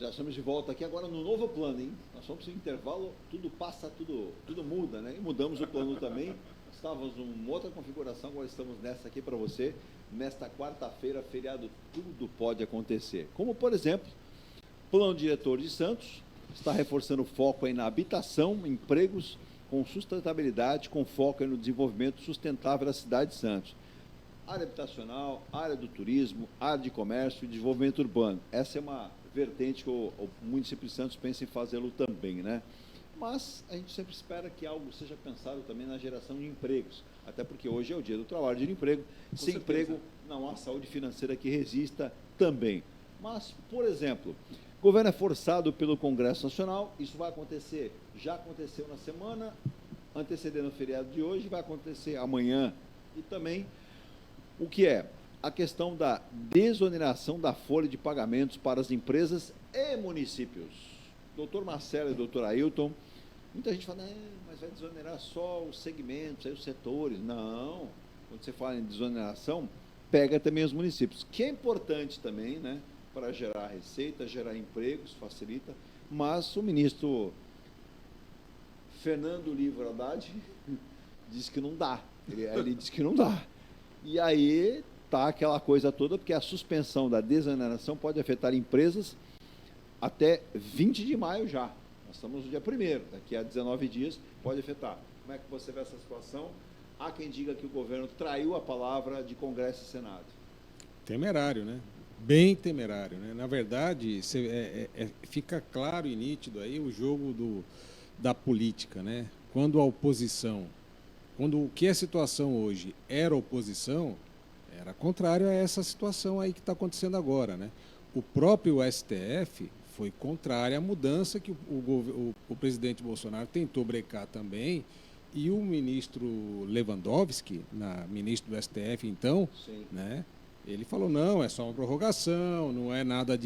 Já estamos de volta aqui agora no novo plano, hein? Nós fomos em intervalo, tudo passa, tudo muda, né? E mudamos o plano também. Estávamos em outra configuração, agora estamos nessa aqui para você. Nesta quarta-feira, feriado, tudo pode acontecer. Como, por exemplo, plano diretor de Santos está reforçando o foco aí na habitação, empregos com sustentabilidade, com foco aí no desenvolvimento sustentável da cidade de Santos. Área habitacional, área do turismo, área de comércio e desenvolvimento urbano. Essa é uma vertente que o município de Santos pensa em fazê-lo também, né? Mas a gente sempre espera que algo seja pensado também na geração de empregos, até porque hoje é o dia do trabalho, dia de emprego. Sem emprego, não há saúde financeira que resista também. Mas, por exemplo, o governo é forçado pelo Congresso Nacional, isso vai acontecer, já aconteceu na semana antecedendo o feriado de hoje, vai acontecer amanhã e também o que é a questão da desoneração da folha de pagamentos para as empresas e municípios. Doutor Marcelo e doutor Ailton, muita gente fala, mas vai desonerar só os segmentos, aí os setores. Não, quando você fala em desoneração, pega também os municípios, que é importante também, né, para gerar receita, gerar empregos, facilita, mas o ministro Fernando Livro Haddad disse que não dá, ele disse que não dá. E aí está aquela coisa toda, porque a suspensão da desoneração pode afetar empresas até 20 de maio já. Nós estamos no dia 1º, daqui a 19 dias pode afetar. Como é que você vê essa situação? Há quem diga que o governo traiu a palavra de Congresso e Senado. Temerário, né? Bem temerário, né? Na verdade, fica claro e nítido aí o jogo da política, né? Quando a oposição, quando o que é a situação hoje era oposição, era contrário a essa situação aí que está acontecendo agora, né? O próprio STF foi contrário à mudança que o presidente Bolsonaro tentou brecar também, e o ministro Lewandowski, ministro do STF então, sim, né? Ele falou, não, é só uma prorrogação, não é nada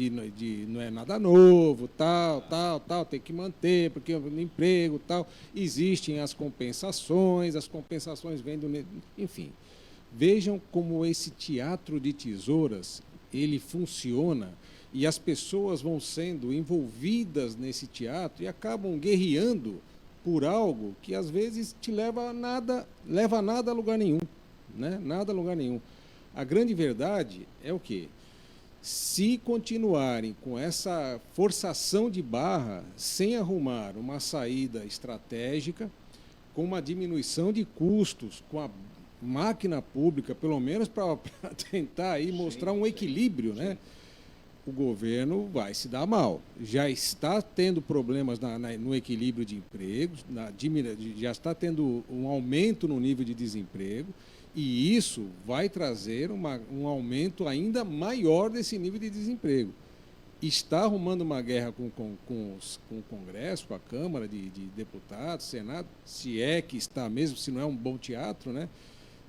não é nada novo, tal, tem que manter, porque é um emprego, tal. Existem as compensações vêm do... Enfim, vejam como esse teatro de tesouras, ele funciona, e as pessoas vão sendo envolvidas nesse teatro e acabam guerreando por algo que às vezes te leva a nada a lugar nenhum, né? Nada a lugar nenhum. A grande verdade é o quê? Se continuarem com essa forçação de barra, sem arrumar uma saída estratégica, com uma diminuição de custos, com a máquina pública, pelo menos para tentar aí mostrar um equilíbrio, né? O governo vai se dar mal. Já está tendo problemas no equilíbrio de empregos, já está tendo um aumento no nível de desemprego, e isso vai trazer um aumento ainda maior desse nível de desemprego. Está arrumando uma guerra com o Congresso, com a Câmara de Deputados, Senado, se é que está mesmo, se não é um bom teatro, né?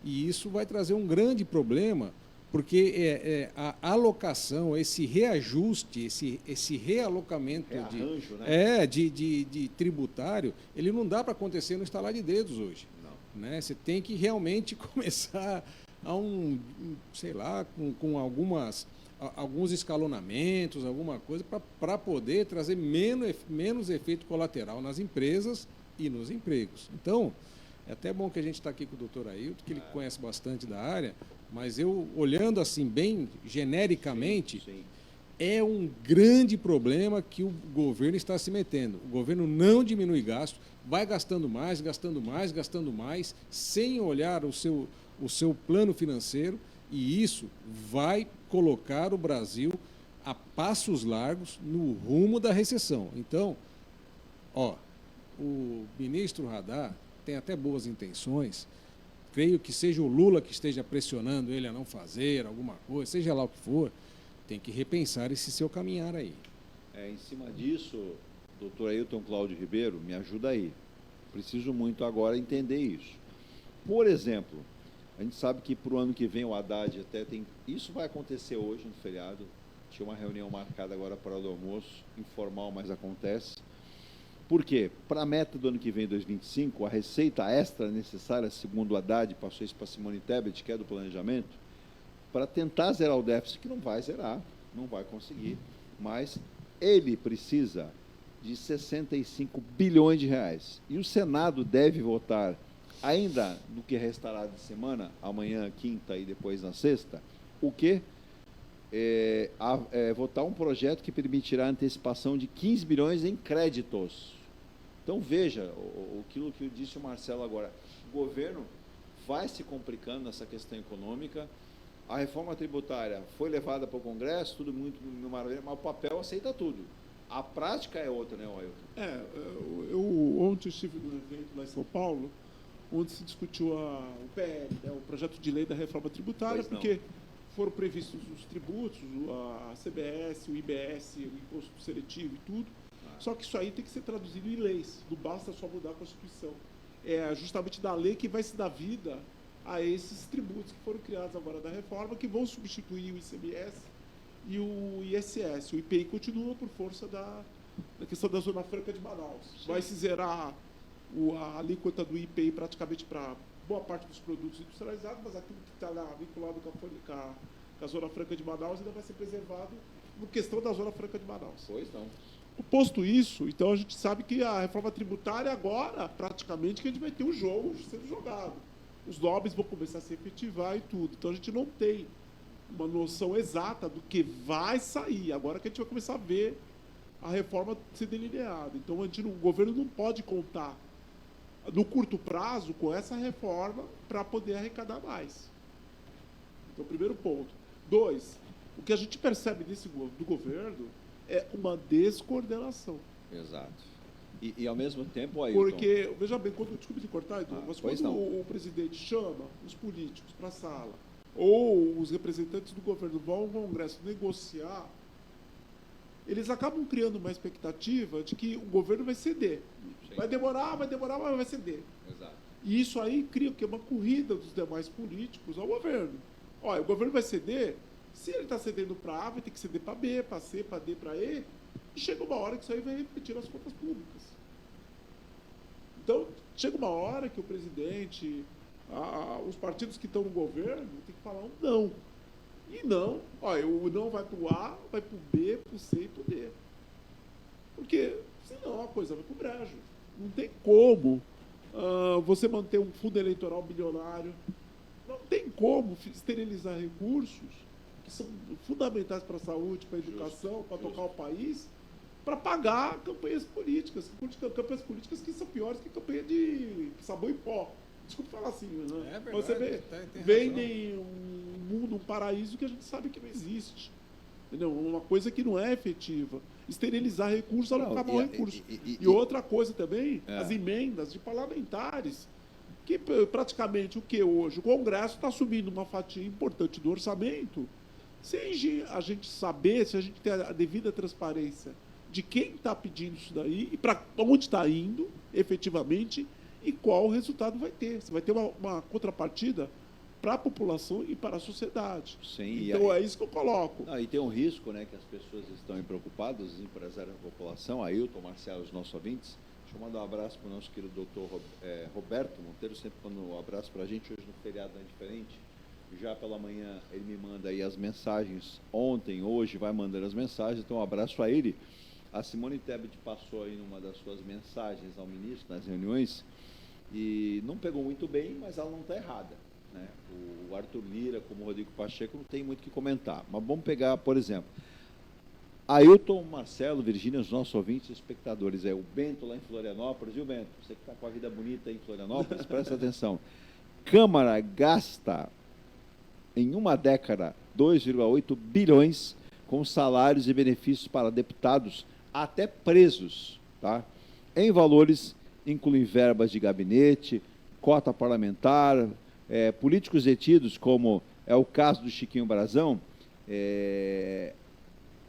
E isso vai trazer um grande problema, porque a alocação, esse reajuste, esse realocamento rearranjo, né? de tributário, ele não dá para acontecer no estalar de dedos hoje. Né? Você tem que realmente começar sei lá, com alguns escalonamentos, alguma coisa, para poder trazer menos efeito colateral nas empresas e nos empregos. Então, é até bom que a gente está aqui com o doutor Ailton, que ele conhece bastante da área, mas eu, olhando assim bem genericamente, sim. É um grande problema que o governo está se metendo. O governo não diminui gasto, vai gastando mais, sem olhar o seu plano financeiro, e isso vai colocar o Brasil a passos largos no rumo da recessão. Então, o ministro Haddad tem até boas intenções, creio que seja o Lula que esteja pressionando ele a não fazer alguma coisa, seja lá o que for, tem que repensar esse seu caminhar aí. Em cima disso, doutor Ailton Cláudio Ribeiro, me ajuda aí. Preciso muito agora entender isso. Por exemplo, a gente sabe que para o ano que vem o Haddad até tem... Isso vai acontecer hoje no feriado. Tinha uma reunião marcada agora para o almoço, informal, mas acontece. Por quê? Para a meta do ano que vem, 2025, a receita extra necessária, segundo o Haddad, passou isso para Simone Tebet, que é do planejamento, para tentar zerar o déficit, que não vai zerar, não vai conseguir, mas ele precisa de 65 bilhões de reais. E o Senado deve votar, ainda no que restará de semana, amanhã, quinta e depois na sexta, o quê? Votar um projeto que permitirá a antecipação de 15 bilhões em créditos. Então, veja, aquilo que disse o Marcelo agora, o governo vai se complicando nessa questão econômica, a reforma tributária foi levada para o Congresso, tudo muito maravilhoso, mas o papel aceita tudo. A prática é outra, né, Ailton? Eu ontem estive num evento lá em São Paulo, onde se discutiu o PL, né, o projeto de lei da reforma tributária, porque foram previstos os tributos, a CBS, o IBS, o imposto seletivo e tudo. Só que isso aí tem que ser traduzido em leis, não basta só mudar a Constituição. É justamente da lei que vai se dar vida a esses tributos que foram criados agora da reforma, que vão substituir o ICMS e o ISS. O IPI continua por força da questão da Zona Franca de Manaus. Sim. Vai se zerar a alíquota do IPI praticamente para boa parte dos produtos industrializados, mas aquilo que está lá vinculado com a Zona Franca de Manaus ainda vai ser preservado no questão da Zona Franca de Manaus. Pois não. Posto isso, então a gente sabe que a reforma tributária agora, praticamente, que a gente vai ter um jogo sendo jogado. Os lobbies vão começar a se efetivar e tudo. Então a gente não tem uma noção exata do que vai sair. Agora que a gente vai começar a ver a reforma ser delineada. Então o governo não pode contar no curto prazo com essa reforma para poder arrecadar mais. Então, primeiro ponto. 2, o que a gente percebe do governo é uma descoordenação. Exato. E ao mesmo tempo, Ailton... Porque, veja bem, desculpe te cortar, Edu, mas quando o presidente chama os políticos para a sala, ou os representantes do governo vão ao Congresso negociar, eles acabam criando uma expectativa de que o governo vai ceder. Sim. Vai demorar, mas vai ceder. Exato. E isso aí cria uma corrida dos demais políticos ao governo. Olha, o governo vai ceder, se ele está cedendo para A, vai ter que ceder para B, para C, para D, para E, e chega uma hora que isso aí vai refletir nas contas públicas. Então, chega uma hora que o presidente, os partidos que estão no governo, tem que falar um não. E não, olha, o não vai para o A, vai para o B, para o C e para o D. Porque, senão, a coisa vai para o brejo. Não tem como você manter um fundo eleitoral bilionário. Não tem como esterilizar recursos que são fundamentais para a saúde, para a educação, para tocar o país, para pagar campanhas políticas. Campanhas políticas que são piores que campanha de sabão em pó. Desculpa falar assim, né? É verdade, você vendem um mundo, um paraíso que a gente sabe que não existe. Entendeu? Uma coisa que não é efetiva. Esterilizar recursos, alocar mau recurso. E outra coisa também, as emendas de parlamentares, que praticamente o que hoje? O Congresso está assumindo uma fatia importante do orçamento, sem a gente saber, se a gente tem a devida transparência de quem está pedindo isso daí e para onde está indo, efetivamente, e qual o resultado vai ter. Você vai ter uma contrapartida para a população e para a sociedade. Sim, então, é isso que eu coloco. E tem um risco, né, que as pessoas estão preocupadas, os empresários da população, Ailton, Marcelo, os nossos ouvintes. Deixa eu mandar um abraço para o nosso querido doutor Roberto Monteiro, sempre manda um abraço para a gente, hoje no feriado não é diferente. Já pela manhã ele me manda aí as mensagens, ontem, hoje, vai mandando as mensagens, então um abraço a ele. A Simone Tebet passou aí numa das suas mensagens ao ministro, nas reuniões, e não pegou muito bem, mas ela não está errada, né? O Arthur Lira, como o Rodrigo Pacheco, não tem muito o que comentar. Mas vamos pegar, por exemplo, Ailton, Marcelo, Virgínia, os nossos ouvintes e espectadores. O Bento lá em Florianópolis, viu, Bento? Você que está com a vida bonita aí em Florianópolis, presta atenção. Câmara gasta, em uma década, 2,8 bilhões com salários e benefícios para deputados, até presos, tá? Em valores incluem verbas de gabinete, cota parlamentar, políticos detidos, como é o caso do Chiquinho Brazão,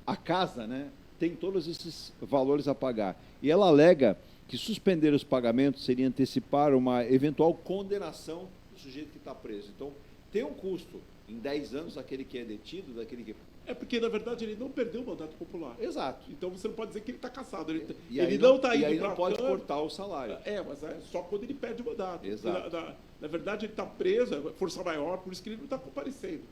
a casa, né, tem todos esses valores a pagar. E ela alega que suspender os pagamentos seria antecipar uma eventual condenação do sujeito que está preso. Então, tem um custo em 10 anos daquele que é detido, daquele que... porque, na verdade, ele não perdeu o mandato popular. Exato. Então, você não pode dizer que ele está caçado. Ele não está indo para... E aí não pode cortar o salário. Mas é só quando ele perde o mandato. Exato. Na verdade, ele está preso, é força maior, por isso que ele não está comparecendo.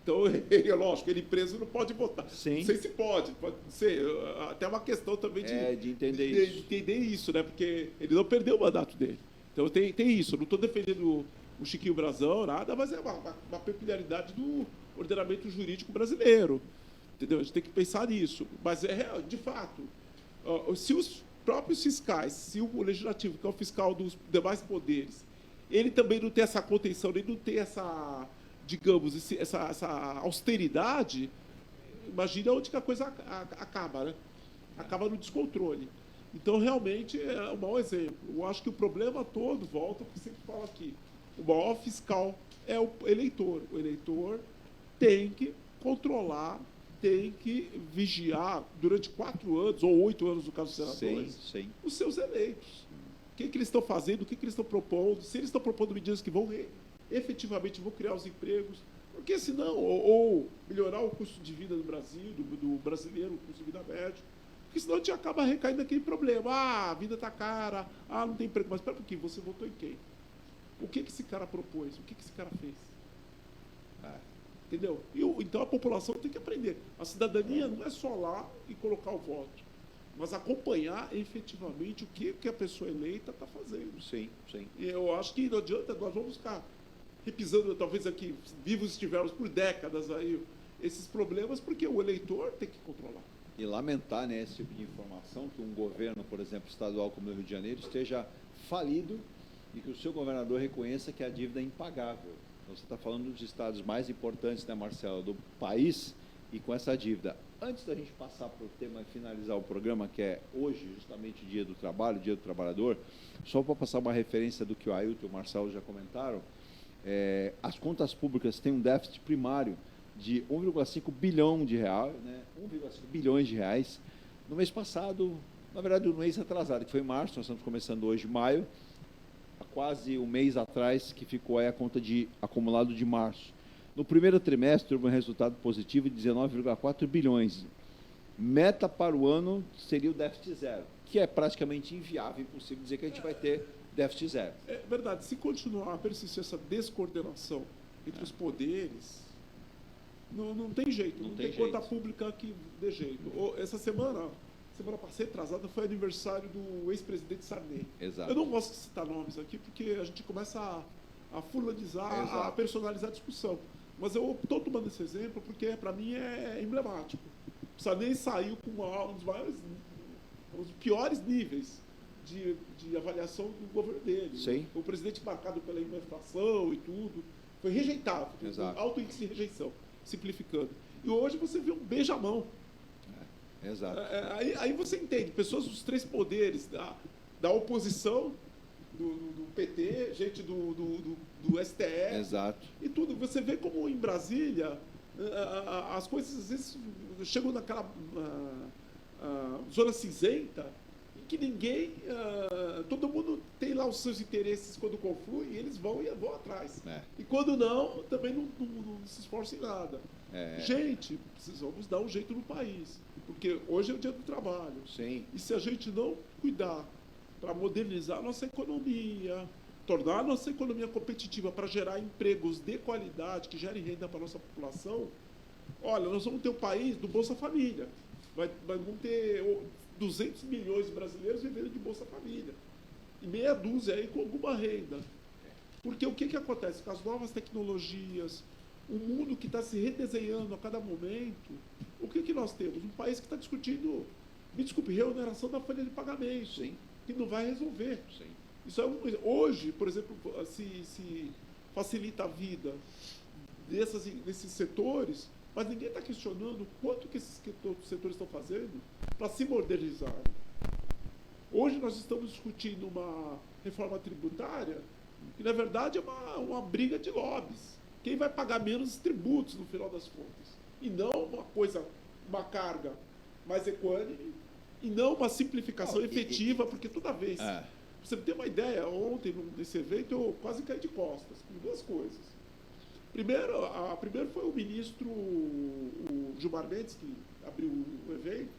Então, é lógico, ele preso não pode votar. Sim. Não sei se pode ser até uma questão também de entender de isso. entender isso, né? Porque ele não perdeu o mandato dele. Então tem isso. Eu não estou defendendo o Chiquinho Brazão, nada, mas é uma peculiaridade do ordenamento jurídico brasileiro. Entendeu? A gente tem que pensar nisso. Mas é real, de fato, se os próprios fiscais, se o legislativo, que é o fiscal dos demais poderes, ele também não tem essa contenção, ele não tem essa, digamos, essa austeridade, imagina onde que a coisa acaba, né? Acaba no descontrole. Então, realmente, é um mau exemplo. Eu acho que o problema todo volta, porque sempre falo aqui, o maior fiscal é o eleitor. O eleitor tem que controlar, tem que vigiar durante 4 anos, ou 8 anos, no caso dos senadores, os seus eleitos. O que eles estão fazendo, o que eles estão propondo, se eles estão propondo medidas que vão efetivamente vão criar os empregos, porque senão, ou melhorar o custo de vida do Brasil, do brasileiro, o custo de vida médio, porque senão a gente acaba recaindo naquele problema. A vida está cara, não tem emprego. Mas espera um pouquinho, você votou em quem? O que esse cara propôs? O que esse cara fez? Entendeu? Então a população tem que aprender. A cidadania não é só lá e colocar o voto, mas acompanhar efetivamente o que a pessoa eleita está fazendo. Sim. E eu acho que não adianta, nós vamos ficar repisando, talvez aqui, vivos estivermos por décadas aí, esses problemas, porque o eleitor tem que controlar. E lamentar, né, esse tipo de informação, que um governo, por exemplo, estadual como o Rio de Janeiro, esteja falido e que o seu governador reconheça que a dívida é impagável. Você está falando dos estados mais importantes, né, Marcelo, do país, e com essa dívida. Antes da gente passar para o tema e finalizar o programa, que é hoje, justamente o Dia do Trabalho, Dia do Trabalhador, só para passar uma referência do que o Ailton e o Marcelo já comentaram, as contas públicas têm um déficit primário de 1,5 bilhão de reais, né, 1,5 bilhões de reais. No mês passado, na verdade, no mês atrasado, que foi em março, nós estamos começando hoje, maio, há quase um mês atrás, que ficou aí a conta de acumulado de março. No primeiro trimestre, houve um resultado positivo de 19,4 bilhões. Meta para o ano seria o déficit zero, que é praticamente inviável, impossível dizer que a gente vai ter déficit zero. É verdade. Se continuar a persistir essa descoordenação entre os poderes, não tem jeito. Não tem conta pública que dê jeito. Essa semana passada, atrasada, foi aniversário do ex-presidente Sarney. Exato. Eu não gosto de citar nomes aqui, porque a gente começa a fulanizar, a personalizar a discussão. Mas eu estou tomando esse exemplo porque, para mim, é emblemático. O Sarney saiu com um dos piores níveis de avaliação do governo dele. Sim. O presidente marcado pela inflação e tudo, foi rejeitado, alto índice de rejeição, simplificando. E hoje você vê um beijamão. Exato. Aí você entende, pessoas dos 3 poderes, da oposição, do PT, gente do STF. Exato. E tudo. Você vê como em Brasília as coisas às vezes chegam naquela zona cinzenta em que ninguém, todo mundo tem lá os seus interesses quando conflui e eles vão atrás. E quando não, também não se esforçam em nada. Gente, precisamos dar um jeito no país, porque hoje é o Dia do Trabalho. Sim. E se a gente não cuidar para modernizar a nossa economia, tornar a nossa economia competitiva para gerar empregos de qualidade, que gerem renda para a nossa população, olha, nós vamos ter um país do Bolsa Família. Vamos ter 200 milhões de brasileiros vivendo de Bolsa Família. E meia dúzia aí com alguma renda. Porque o que acontece? Com as novas tecnologias, o mundo que está se redesenhando a cada momento, o que nós temos? Um país que está discutindo, me desculpe, reoneração da folha de pagamento. Sim. Que não vai resolver. Sim. Isso hoje, por exemplo, se facilita a vida desses setores, mas ninguém está questionando o quanto que esses setores estão fazendo para se modernizar. Hoje nós estamos discutindo uma reforma tributária que, na verdade, é uma briga de lobbies. Quem vai pagar menos tributos, no final das contas? E não uma carga mais equânime, e não uma simplificação efetiva, porque toda vez... Pra você ter uma ideia, ontem, nesse evento, eu quase caí de costas, com 2 coisas. Primeiro foi o ministro o Gilmar Mendes, que abriu o evento,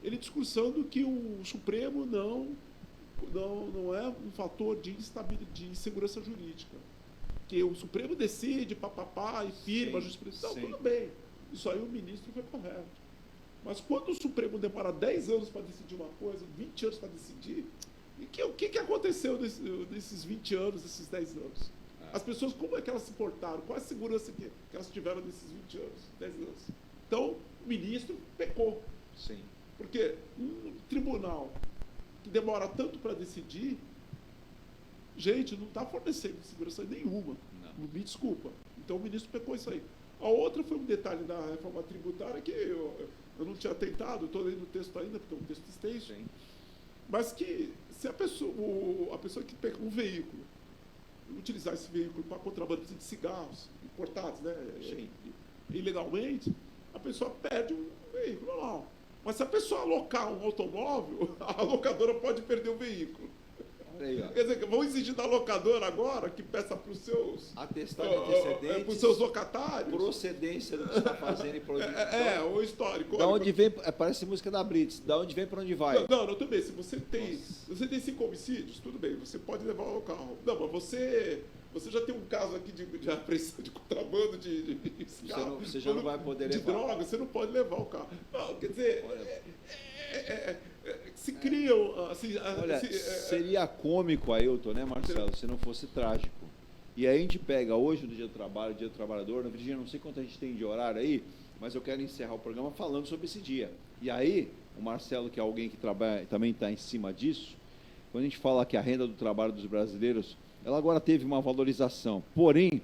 ele discursando que o Supremo não é um fator de insegurança jurídica. porque o Supremo decide, papapá, e firma a jurisprudência. Não, tudo bem. Isso aí o ministro foi correto. Mas quando o Supremo demora 10 anos para decidir uma coisa, 20 anos para decidir, o que aconteceu nesses 20 anos, nesses 10 anos? As pessoas, como é que elas se portaram? Qual é a segurança que elas tiveram nesses 20 anos, 10 anos? Então, o ministro pecou. Sim. Porque um tribunal que demora tanto para decidir, gente, não está fornecendo segurança nenhuma. Não. Me desculpa. Então, o ministro pecou isso aí. A outra foi um detalhe da reforma tributária que eu não tinha tentado, estou lendo o texto ainda, porque é um texto extenso. Sim. Mas que se a pessoa que pega um veículo, utilizar esse veículo para contrabando de cigarros importados, né, ilegalmente, a pessoa perde um veículo normal. Mas se a pessoa alocar um automóvel, a locadora pode perder o veículo. Aí, quer dizer, vão exigir da locadora agora que peça para os seus... Atestado de antecedentes. Para os seus locatários. Procedência do que está fazendo e para onde vai. O histórico. Da onde vem, parece música da Brits, da onde vem para onde vai. Não, também. Se você tem 5 homicídios, tudo bem, você pode levar o carro. Não, mas você já tem um caso aqui de apreensão de contrabando de cigarro. Você já não vai poder levar. De droga, você não pode levar o carro. Não, quer dizer... se criam... Assim, seria cômico, Ailton, né, Marcelo, se não fosse trágico. E aí a gente pega hoje, no Dia do Trabalho, Dia do Trabalhador, na Virgínia, não sei quanto a gente tem de horário aí, mas eu quero encerrar o programa falando sobre esse dia. E aí, o Marcelo, que é alguém que trabalha, também está em cima disso, quando a gente fala que a renda do trabalho dos brasileiros, ela agora teve uma valorização. Porém,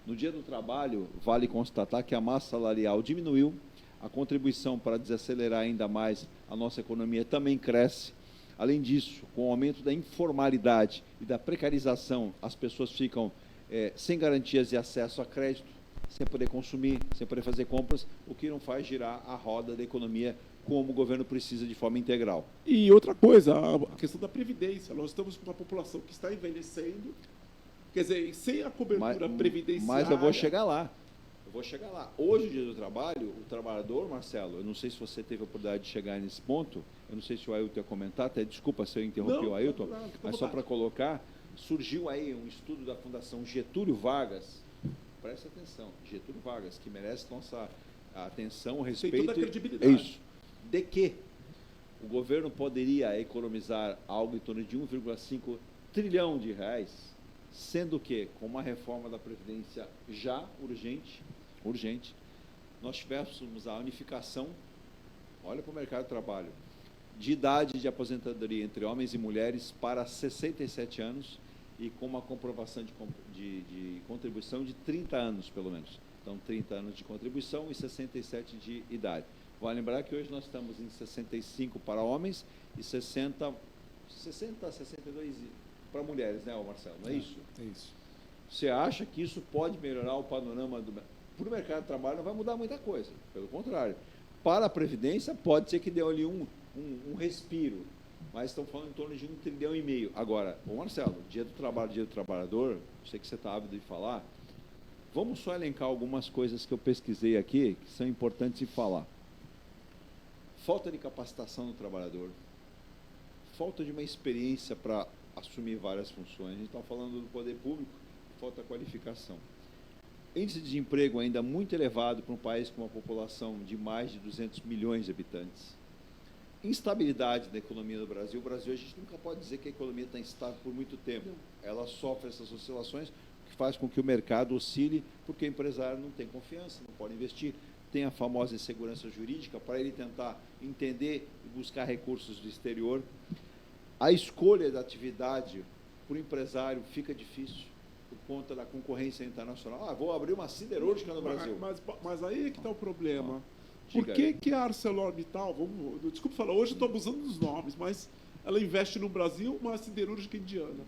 no Dia do Trabalho, vale constatar que a massa salarial diminuiu, a contribuição para desacelerar ainda mais a nossa economia também cresce. Além disso, com o aumento da informalidade e da precarização, as pessoas ficam sem garantias de acesso a crédito, sem poder consumir, sem poder fazer compras, o que não faz girar a roda da economia como o governo precisa de forma integral. E outra coisa, a questão da previdência. Nós estamos com uma população que está envelhecendo, quer dizer, sem a cobertura previdenciária... Mas eu vou chegar lá. Hoje, o Dia do Trabalho, o trabalhador, Marcelo, eu não sei se você teve a oportunidade de chegar nesse ponto, eu não sei se o Ailton ia comentar, até desculpa se eu interrompi o Ailton, mas só para colocar, surgiu aí um estudo da Fundação Getúlio Vargas, presta atenção, Getúlio Vargas, que merece nossa atenção, respeito. Tem toda a credibilidade. É isso. De que o governo poderia economizar algo em torno de 1,5 trilhão de reais, sendo que, com uma reforma da Previdência já urgente, nós tivéssemos a unificação, olha para o mercado de trabalho, de idade de aposentadoria entre homens e mulheres para 67 anos e com uma comprovação de contribuição de 30 anos, pelo menos. Então, 30 anos de contribuição e 67 de idade. Vale lembrar que hoje nós estamos em 65 para homens e 60, 62 para mulheres, né, Marcelo? Não é isso? É isso. Você acha que isso pode melhorar o panorama para o mercado de trabalho? Não vai mudar muita coisa, pelo contrário. Para a Previdência, pode ser que dê ali um respiro, mas estão falando em torno de 1,5 trilhão. Agora, Marcelo, Dia do Trabalho, Dia do Trabalhador, sei que você está ávido de falar, vamos só elencar algumas coisas que eu pesquisei aqui, que são importantes de falar. Falta de capacitação do trabalhador, falta de uma experiência para assumir várias funções. A gente está falando do poder público, falta qualificação. Índice de desemprego ainda muito elevado para um país com uma população de mais de 200 milhões de habitantes. Instabilidade da economia do Brasil. O Brasil, a gente nunca pode dizer que a economia está instável por muito tempo. Ela sofre essas oscilações, o que faz com que o mercado oscile, porque o empresário não tem confiança, não pode investir. Tem a famosa insegurança jurídica para ele tentar entender e buscar recursos do exterior. A escolha da atividade para o empresário fica difícil por conta da concorrência internacional. Vou abrir uma siderúrgica no Brasil. Mas aí é que está o problema. Por que a ArcelorMittal, desculpa falar, hoje estou abusando dos nomes, mas ela investe no Brasil uma siderúrgica indiana?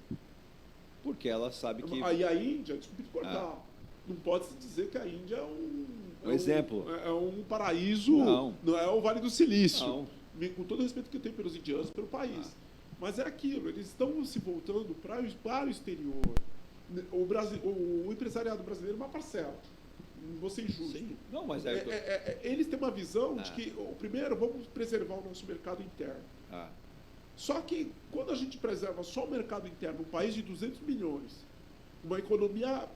Porque ela sabe que... Aí a Índia, desculpe te cortar, não pode-se dizer que a Índia é exemplo. É um paraíso, não é o Vale do Silício. Não. Com todo o respeito que eu tenho pelos indianos, pelo país. Mas é aquilo, eles estão se voltando para o exterior. O empresariado brasileiro é uma parcela. Não vou ser injusto. Sim. Não, mas eles têm uma visão de que, primeiro, vamos preservar o nosso mercado interno. Só que, quando a gente preserva só o mercado interno, um país de 200 milhões, uma economia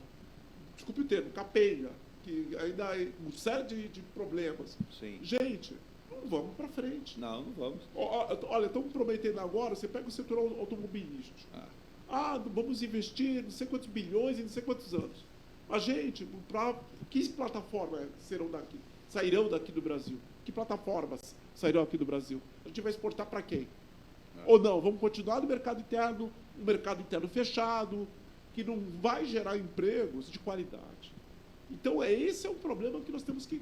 desculpe o termo, capenga, que ainda há uma série de problemas. Sim. Gente, não vamos para frente. Não vamos. Olha, estamos prometendo agora, você pega o setor automobilístico. Vamos investir não sei quantos bilhões em não sei quantos anos. A gente, que plataformas sairão daqui do Brasil? Que plataformas sairão aqui do Brasil? A gente vai exportar para quem? Ou não, vamos continuar no mercado interno, um mercado interno fechado, que não vai gerar empregos de qualidade. Então, esse é um problema que nós temos que...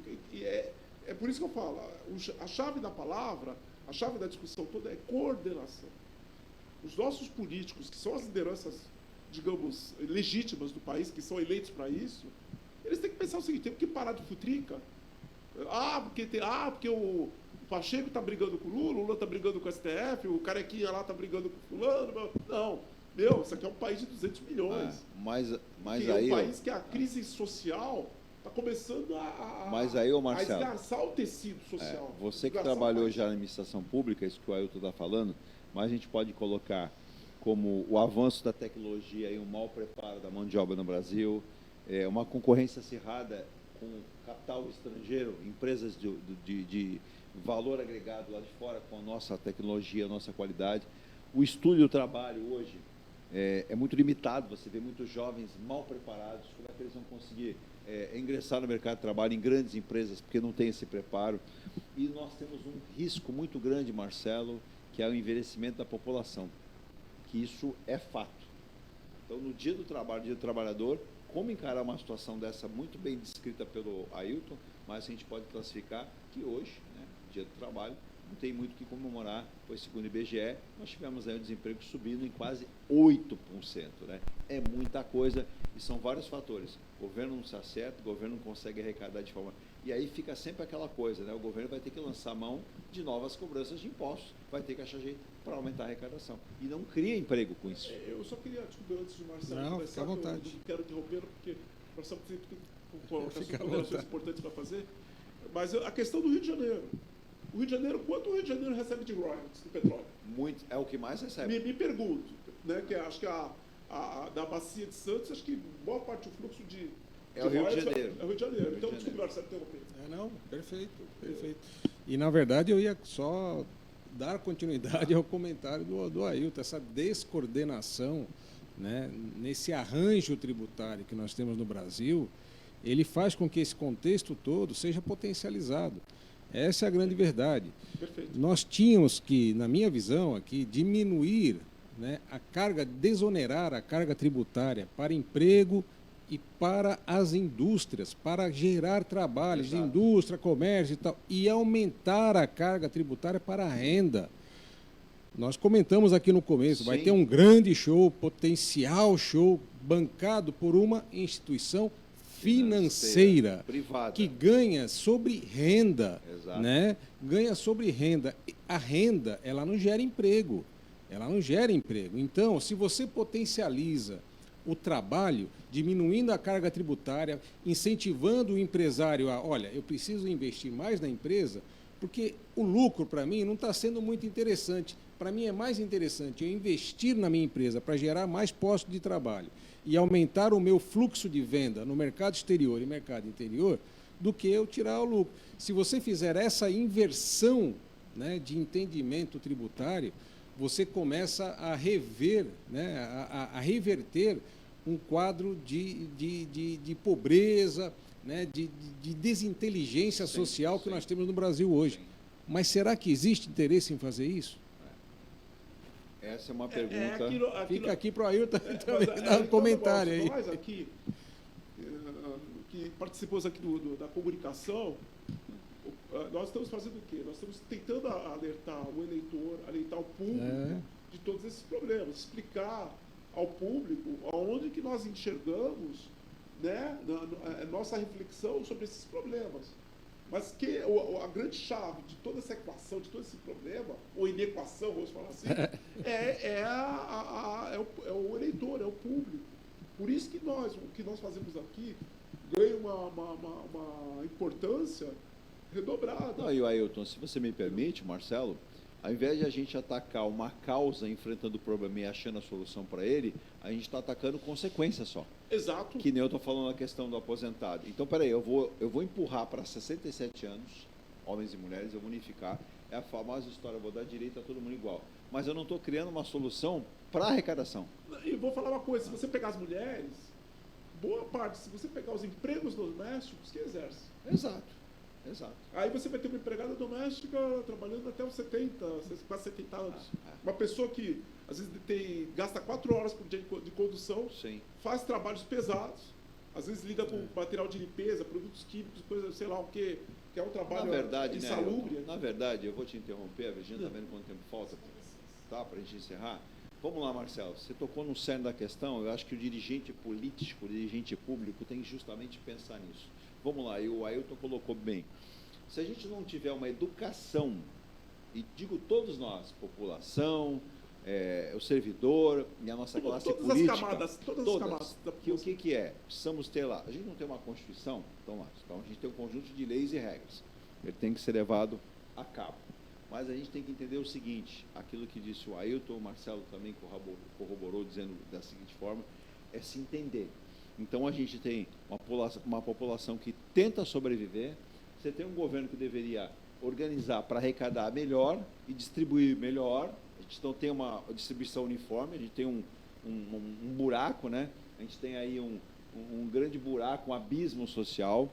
É por isso que eu falo, a chave da palavra, a chave da discussão toda é coordenação. Os nossos políticos, que são as lideranças, digamos, legítimas do país, que são eleitos para isso, eles têm que pensar o seguinte: tem que parar de futrica. Porque o Pacheco está brigando com o Lula está brigando com o STF, o Carequinha lá está brigando com o fulano. Não, isso aqui é um país de 200 milhões. Mas é um país que a crise social está começando mas aí, Marcelo, a esgarçar o tecido social. Você que trabalhou já na administração pública, isso que o Ailton está falando, mas a gente pode colocar como o avanço da tecnologia e um mau preparo da mão de obra no Brasil, uma concorrência acirrada com capital estrangeiro, empresas de valor agregado lá de fora com a nossa tecnologia, a nossa qualidade. O estudo e o trabalho hoje é muito limitado, você vê muitos jovens mal preparados, como é que eles vão conseguir ingressar no mercado de trabalho em grandes empresas, porque não tem esse preparo. E nós temos um risco muito grande, Marcelo, que é o envelhecimento da população, que isso é fato. Então, no dia do trabalho, dia do trabalhador, como encarar uma situação dessa muito bem descrita pelo Ailton, mas a gente pode classificar que hoje, dia do trabalho, não tem muito o que comemorar, pois segundo o IBGE, nós tivemos aí o desemprego subindo em quase 8%. É muita coisa e são vários fatores. O governo não se acerta, o governo não consegue arrecadar de forma... E aí fica sempre aquela coisa, o governo vai ter que lançar mão de novas cobranças de impostos, vai ter que achar jeito para aumentar a arrecadação. E não cria emprego com isso. Eu só queria, desculpa, antes de Marcelo não, começar, fica à vontade. Eu não quero interromper, porque o Marcelo sempre tem colocações importantes para fazer. Mas a questão do Rio de Janeiro. O Rio de Janeiro, quanto o Rio de Janeiro recebe de royalties do petróleo? Muito, é o que mais recebe. Me pergunto, que acho que da bacia de Santos, acho que boa parte do fluxo de o Rio de Janeiro. É o Rio de Janeiro. Então, desculpe, Marcelo, interromper. Não, perfeito. E, na verdade, eu ia só dar continuidade ao comentário do Ailton, essa descoordenação, nesse arranjo tributário que nós temos no Brasil, ele faz com que esse contexto todo seja potencializado. Essa é a grande verdade. Perfeito. Nós tínhamos que, na minha visão aqui, diminuir a carga, desonerar a carga tributária para emprego e para as indústrias, para gerar trabalhos de indústria, comércio e tal, e aumentar a carga tributária para a renda. Nós comentamos aqui no começo, vai ter um grande show, potencial show, bancado por uma instituição financeira privada, que ganha sobre renda, Exato. Ganha sobre renda. A renda, ela não gera emprego. Então, se você potencializa o trabalho, diminuindo a carga tributária, incentivando o empresário a, olha, eu preciso investir mais na empresa, porque o lucro, para mim, não está sendo muito interessante. Para mim, é mais interessante eu investir na minha empresa para gerar mais postos de trabalho e aumentar o meu fluxo de venda no mercado exterior e mercado interior, do que eu tirar o lucro. Se você fizer essa inversão de entendimento tributário, você começa a rever, a reverter um quadro de pobreza, de desinteligência social que nós temos no Brasil hoje. Mas será que existe interesse em fazer isso? Essa é uma pergunta. Fica aqui para o Ailton também dar um comentário aí. Nós aqui, que participamos aqui da comunicação, nós estamos fazendo o quê? Nós estamos tentando alertar o eleitor, alertar o público de todos esses problemas, explicar ao público aonde que nós enxergamos nossa reflexão sobre esses problemas. Mas que a grande chave de toda essa equação, de todo esse problema, ou inequação, vamos falar assim, é o eleitor, é o público. Por isso que o que nós fazemos aqui ganha uma importância redobrada. Não, e o Ailton, se você me permite, Marcelo, Ao invés de a gente atacar uma causa enfrentando o problema e achando a solução para ele, a gente está atacando consequência só. Exato. Que nem eu estou falando na questão do aposentado. Então, peraí, eu vou empurrar para 67 anos, homens e mulheres, eu vou unificar. É a famosa história, eu vou dar direito a todo mundo igual. Mas eu não estou criando uma solução para a arrecadação. E vou falar uma coisa, se você pegar as mulheres, boa parte, se você pegar os empregos domésticos, que exerce. Exato, exato. Aí você vai ter uma empregada doméstica trabalhando até os 70, quase 70 anos. Uma pessoa que, às vezes, gasta 4 horas por dia de condução, Sim. faz trabalhos pesados, às vezes lida com material de limpeza, produtos químicos, coisas, sei lá o quê, que é um trabalho insalubre. Na verdade, eu vou te interromper, a Virginia está vendo quanto tempo falta, tá, para a gente encerrar. Vamos lá, Marcelo, você tocou no cerne da questão, eu acho que o dirigente político, o dirigente público tem justamente que pensar nisso. Vamos lá, e o Ailton colocou bem. Se a gente não tiver uma educação, e digo todos nós, população, o servidor e a nossa classe política... Todas as camadas. O que é? Precisamos ter lá. A gente não tem uma Constituição, então a gente tem um conjunto de leis e regras. Ele tem que ser levado a cabo. Mas a gente tem que entender o seguinte, aquilo que disse o Ailton, o Marcelo também corroborou dizendo da seguinte forma, é se entender. Então a gente tem uma população que tenta sobreviver, você tem um governo que deveria organizar para arrecadar melhor e distribuir melhor, a gente não tem uma distribuição uniforme, a gente tem um buraco, né? A gente tem aí um grande buraco, um abismo social.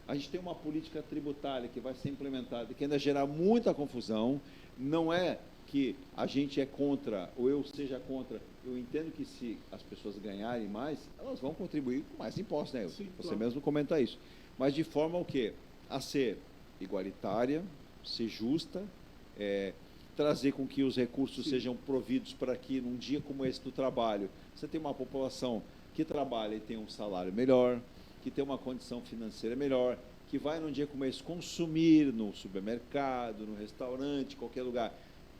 A gente tem uma política tributária que vai ser implementada, que ainda gerar muita confusão. Não é que a gente é contra, ou eu seja contra. Eu entendo que se as pessoas ganharem mais, elas vão contribuir com mais impostos, né? Sim, Você claro. mesmo comenta isso. Mas de forma o quê? A ser igualitária, ser justa, trazer com que os recursos sejam providos para que, num dia como esse do trabalho, você tenha uma população que trabalha e tem um salário melhor, que tem uma condição financeira melhor, que vai, num dia como esse, consumir no supermercado, no restaurante, qualquer lugar,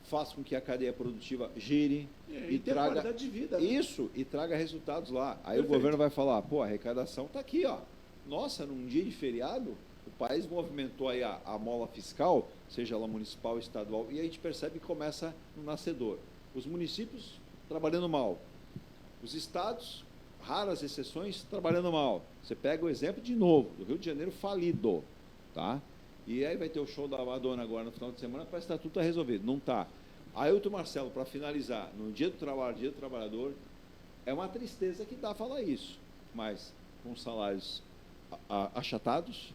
faça com que a cadeia produtiva gire e traga qualidade de vida. Né? Isso, e traga resultados lá. Aí Perfeito. o governo vai falar, pô, a arrecadação está aqui, ó. Nossa, num dia de feriado, o país movimentou aí a mola fiscal, seja ela municipal, estadual, e a gente percebe que começa no nascedor. Os municípios trabalhando mal, os estados, raras exceções, trabalhando mal. Você pega o exemplo de novo, do Rio de Janeiro falido, tá? E aí vai ter o show da Madonna agora no final de semana, parece que tudo está resolvido. Não está. Ailton Marcelo, para finalizar, no dia do trabalho, dia do trabalhador, é uma tristeza que dá falar isso, mas com salários achatados,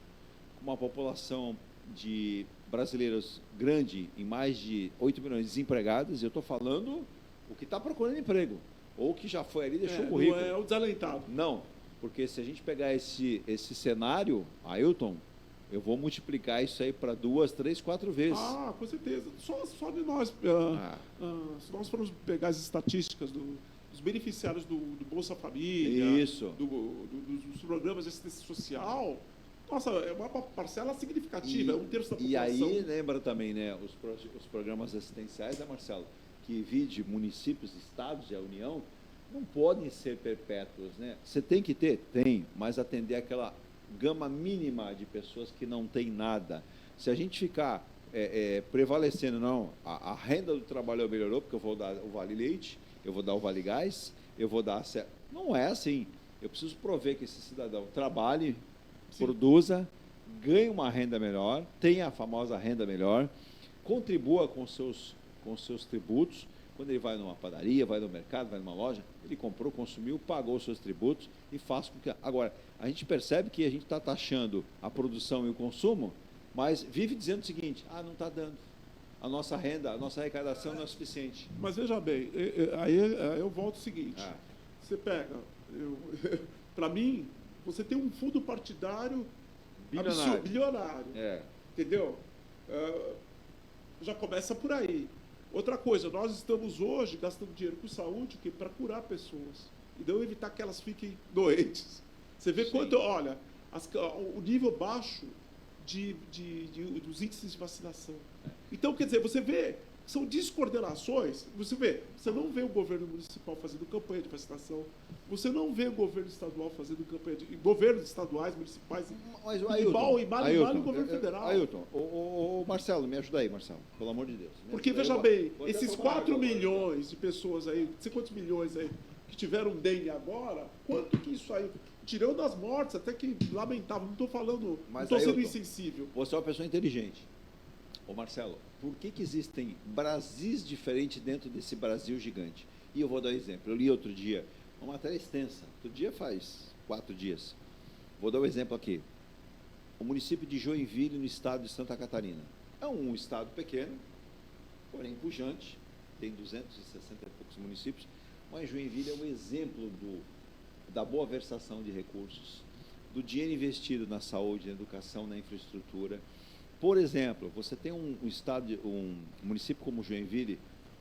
com uma população de brasileiros grande, em mais de 8 milhões de desempregados, eu estou falando o que está procurando emprego, ou que já foi ali e deixou o currículo. Não é o desalentado. Não, porque se a gente pegar esse cenário, Ailton, eu vou multiplicar isso aí para 2, 3, 4 vezes. Ah, com certeza. Só de nós, se nós formos pegar as estatísticas dos beneficiários do Bolsa Família, Isso. dos programas de assistência social, nossa, é uma parcela significativa, é um terço da população. E aí, lembra também, né, os programas assistenciais, né, Marcelo, que vide municípios, estados e a União, não podem ser perpétuos, né? Você tem que ter? Tem, mas atender aquela gama mínima de pessoas que não tem nada. Se a gente ficar prevalecendo, não, a renda do trabalho melhorou, porque eu vou dar o Vale Leite, eu vou dar o Vale Gás, eu vou dar... Não é assim. Eu preciso prover que esse cidadão trabalhe, produza, ganhe uma renda melhor, tenha a famosa renda melhor, contribua com seus tributos. Quando ele vai numa padaria, vai no mercado, vai numa loja, ele comprou, consumiu, pagou os seus tributos e faz com que... Agora, a gente percebe que a gente está taxando a produção e o consumo, mas vive dizendo o seguinte, não está dando. A nossa renda, a nossa arrecadação não é suficiente. Mas veja bem, aí eu volto ao seguinte, você pega, para mim, você tem um fundo partidário bilionário, entendeu? Já começa por aí. Outra coisa, nós estamos hoje gastando dinheiro com saúde para curar pessoas e não evitar que elas fiquem doentes. Você vê quanto, olha, o nível baixo dos índices de vacinação. Então, quer dizer, você vê São descoordenações. Você não vê o governo municipal fazendo campanha de vacinação, você não vê o governo estadual fazendo campanha de... Governos estaduais, municipais, Mas, e mal o governo federal. Ailton, Marcelo, me ajuda aí, Marcelo, pelo amor de Deus. Porque, veja bem, esses 4 milhões de pessoas aí, não sei quantos milhões aí, que tiveram dengue agora, quanto que isso aí... Tirando das mortes, até que lamentável, não estou falando, não estou sendo insensível. Você é uma pessoa inteligente. Ô Marcelo, por que existem Brasis diferentes dentro desse Brasil gigante? E eu vou dar um exemplo. Eu li outro dia, uma matéria extensa, outro dia faz 4 dias. Vou dar um exemplo aqui. O município de Joinville, no estado de Santa Catarina. É um estado pequeno, porém pujante, tem 260 e poucos municípios, mas Joinville é um exemplo da boa versação de recursos, do dinheiro investido na saúde, na educação, na infraestrutura. Por exemplo, você tem um município como Joinville,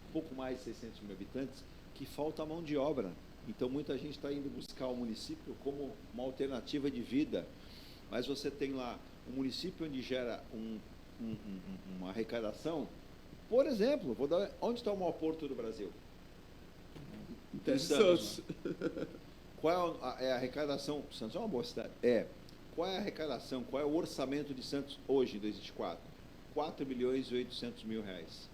um pouco mais de 600 mil habitantes, que falta mão de obra. Então, muita gente está indo buscar o município como uma alternativa de vida. Mas você tem lá um município onde gera uma arrecadação. Por exemplo, onde está o maior porto do Brasil? Em Santos. Qual é a arrecadação? Santos é uma boa cidade. Qual é a arrecadação? Qual é o orçamento de Santos hoje, em 2024? 4 milhões e 800 mil reais.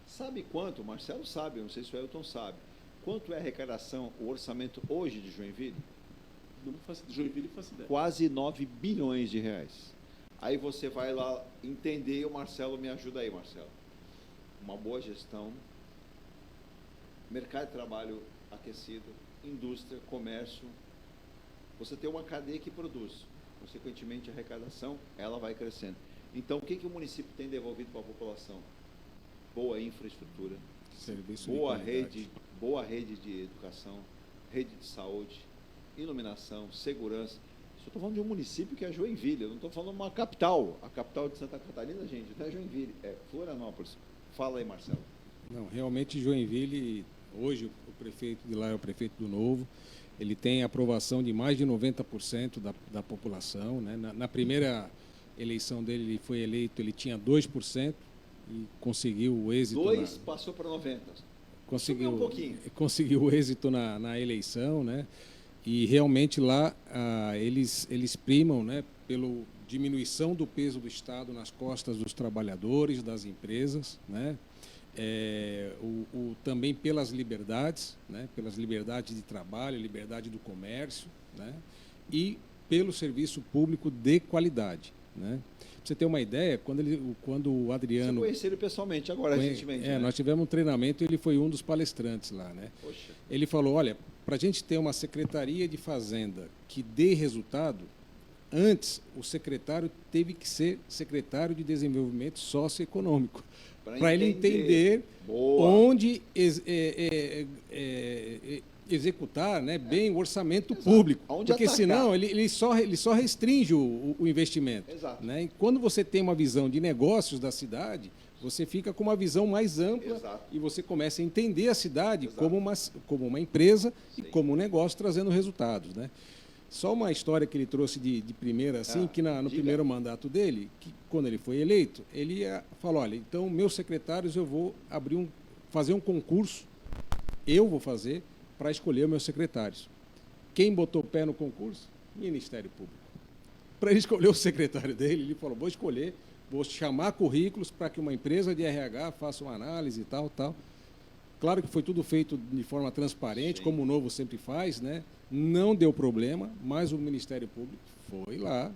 Sabe quanto? O Marcelo sabe, eu não sei se o Ailton sabe. Quanto é a arrecadação, o orçamento hoje de Joinville? Joinville faz ideia. Quase 9 bilhões de reais. Aí você vai lá entender, o Marcelo me ajuda aí, Marcelo. Uma boa gestão, mercado de trabalho aquecido, indústria, comércio. Você tem uma cadeia que produz. Consequentemente, a arrecadação, ela vai crescendo. Então, o que o município tem devolvido para a população? Boa infraestrutura, boa rede de educação, rede de saúde, iluminação, segurança. Só estou falando de um município que é Joinville, eu não estou falando de uma capital. A capital de Santa Catarina, gente, não é Joinville, é Florianópolis. Fala aí, Marcelo. Não, realmente Joinville, hoje o prefeito de lá é o prefeito do Novo, ele tem aprovação de mais de 90% da população, né? Na primeira eleição dele, ele foi eleito, ele tinha 2% e conseguiu o êxito. 2 passou para 90%. Conseguiu um pouquinho. Conseguiu o êxito na eleição, né? E realmente lá eles primam, né, pela diminuição do peso do Estado nas costas dos trabalhadores, das empresas, né? Também pelas liberdades, né? Pelas liberdades de trabalho, liberdade do comércio, né? E pelo serviço público de qualidade, né? Pra você ter uma ideia, quando o Adriano... Você conheceu ele pessoalmente agora, recentemente, né? Nós tivemos um treinamento e ele foi um dos palestrantes lá, né? Poxa. Ele falou, olha, para a gente ter uma secretaria de fazenda que dê resultado, antes o secretário teve que ser secretário de desenvolvimento socioeconômico, para ele entender onde executar, né, bem o orçamento público, porque atacar. Senão ele só restringe o investimento. Exato. Né? E quando você tem uma visão de negócios da cidade, você fica com uma visão mais ampla. Exato. E você começa a entender a cidade como uma empresa. Sim. E como um negócio trazendo resultados. Né? Só uma história que ele trouxe de primeira, assim, que no primeiro mandato dele, que quando ele foi eleito, ele falou, olha, então meus secretários eu vou fazer um concurso, eu vou fazer, para escolher os meus secretários. Quem botou o pé no concurso? Ministério Público. Para ele escolher o secretário dele, ele falou, vou escolher, vou chamar currículos para que uma empresa de RH faça uma análise e tal. Claro que foi tudo feito de forma transparente, Sim. como o Novo sempre faz, né? Não deu problema, mas o Ministério Público foi lá,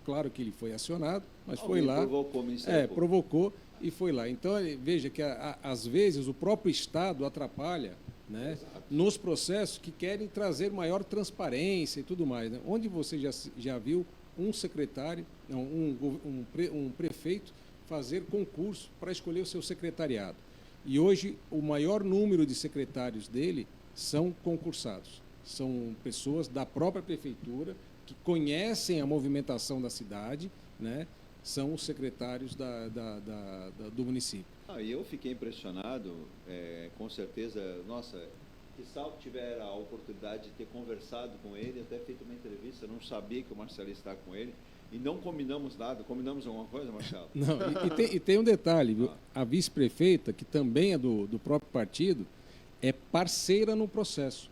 claro que ele foi acionado, mas foi lá, provocou o Ministério Público. Provocou e foi lá. Então, veja que às vezes o próprio Estado atrapalha, né, nos processos que querem trazer maior transparência e tudo mais. Né? Onde você já viu um secretário, não, um prefeito fazer concurso para escolher o seu secretariado? E hoje o maior número de secretários dele são concursados. São pessoas da própria prefeitura que conhecem a movimentação da cidade, né? São os secretários do município. E eu fiquei impressionado, com certeza, nossa, que salvo tiver a oportunidade de ter conversado com ele, até feito uma entrevista, não sabia que o Marcelo está com ele, E não combinamos nada. Combinamos alguma coisa, Marcelo? Não, e tem um detalhe, viu? A vice-prefeita, que também é do próprio partido, é parceira no processo.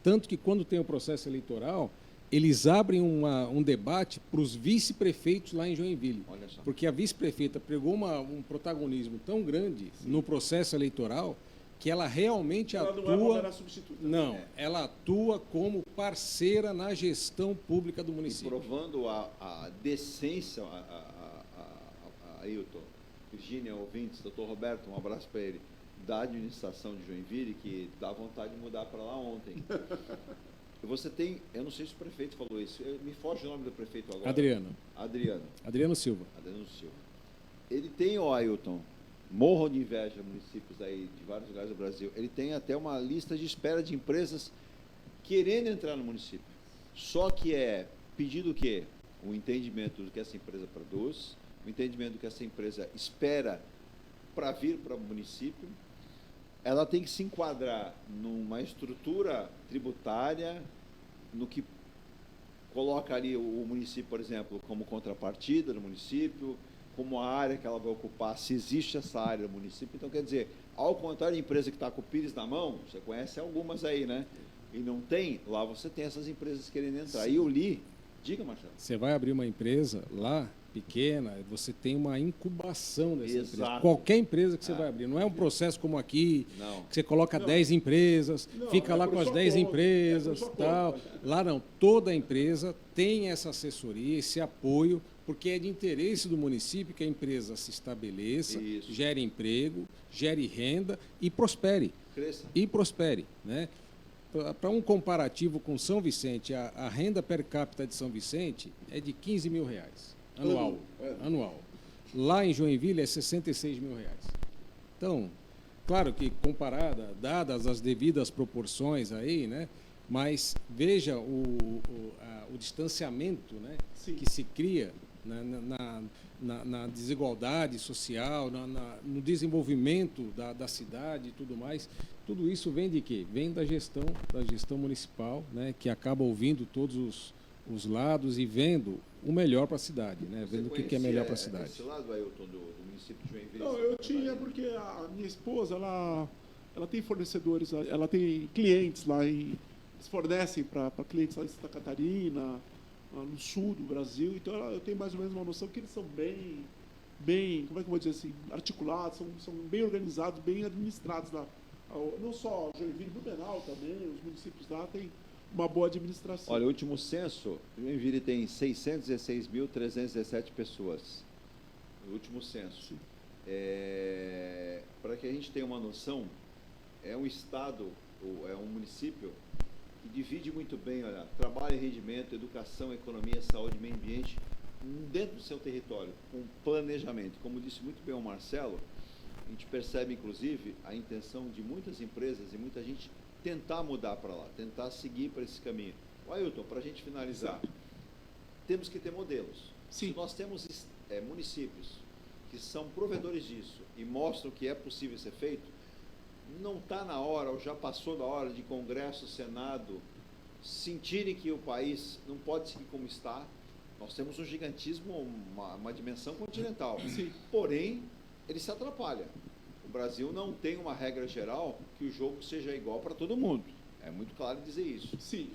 Tanto que quando tem o processo eleitoral, eles abrem um debate para os vice-prefeitos lá em Joinville. Olha só. Porque a vice-prefeita pegou um protagonismo tão grande no processo eleitoral que ela realmente ela atua... não é uma mera substituta. Não, ela atua como parceira na gestão pública do E município. provando a decência, Ailton, Virgínia, ouvintes, doutor Roberto, um abraço para ele, da administração de Joinville, que dá vontade de mudar para lá ontem. Você tem, eu não sei se o prefeito falou isso, me foge o nome do prefeito agora. Adriano Silva. Adriano Silva. Ele tem, Ailton, morro de inveja municípios aí de vários lugares do Brasil, ele tem até uma lista de espera de empresas querendo entrar no município. Só que é pedido o quê? O entendimento do que essa empresa produz, o entendimento do que essa empresa espera para vir para o município. Ela tem que se enquadrar numa estrutura tributária, no que coloca ali o município, por exemplo, como contrapartida do município, como a área que ela vai ocupar, se existe essa área do município. Então, quer dizer, ao contrário da empresa que está com o Pires na mão, você conhece algumas aí, né? E não tem, lá você tem essas empresas querendo entrar. Sim. E eu li, diga, Marcelo. Você vai abrir uma empresa lá, pequena, você tem uma incubação dessa Exato. empresa. Qualquer empresa que você vai abrir. Não é um processo como aqui, não. Que você coloca 10 empresas, fica lá com as 10 empresas, tal. Lá não, toda empresa tem essa assessoria, esse apoio, porque é de interesse do município que a empresa se estabeleça, Isso. gere emprego, gere renda e prospere. Cresça. E prospere, né? Para um comparativo com São Vicente, a renda per capita de São Vicente é de R$15 mil anual. Lá em Joinville é R$66 mil. Então, claro que comparada, dadas as devidas proporções aí, né? Mas veja o distanciamento, né? Que se cria na desigualdade social, no desenvolvimento da cidade e tudo mais. Tudo isso vem de quê? Vem da gestão municipal, né, que acaba ouvindo todos os lados e vendo o melhor para a cidade, né, vendo o que é melhor para a cidade. Esse lado, Ailton, do município de Joinville? Não, eu tinha, porque a minha esposa, ela tem fornecedores, ela tem clientes lá, eles fornecem para clientes lá em Santa Catarina, no sul do Brasil, então eu tenho mais ou menos uma noção que eles são bem, como é que eu vou dizer assim, articulados, são bem organizados, bem administrados lá. Não só Joinville, Blumenau também, os municípios lá têm uma boa administração. Olha, o último censo, Joinville tem 616.317 pessoas. O último censo. Para que a gente tenha uma noção, é um estado, é um município que divide muito bem, olha, trabalho e rendimento, educação, economia, saúde, meio ambiente, dentro do seu território, com planejamento. Como disse muito bem o Marcelo, a gente percebe, inclusive, a intenção de muitas empresas e muita gente tentar mudar para lá, tentar seguir para esse caminho. Ailton, para a gente finalizar, temos que ter modelos. Sim. Se nós temos municípios que são provedores disso e mostram que é possível ser feito, não está na hora, ou já passou da hora de Congresso, Senado, sentirem que o país não pode seguir como está. Nós temos um gigantismo, uma dimensão continental. Sim. Porém, ele se atrapalha. O Brasil não tem uma regra geral que o jogo seja igual para todo mundo. É muito claro dizer isso. Sim,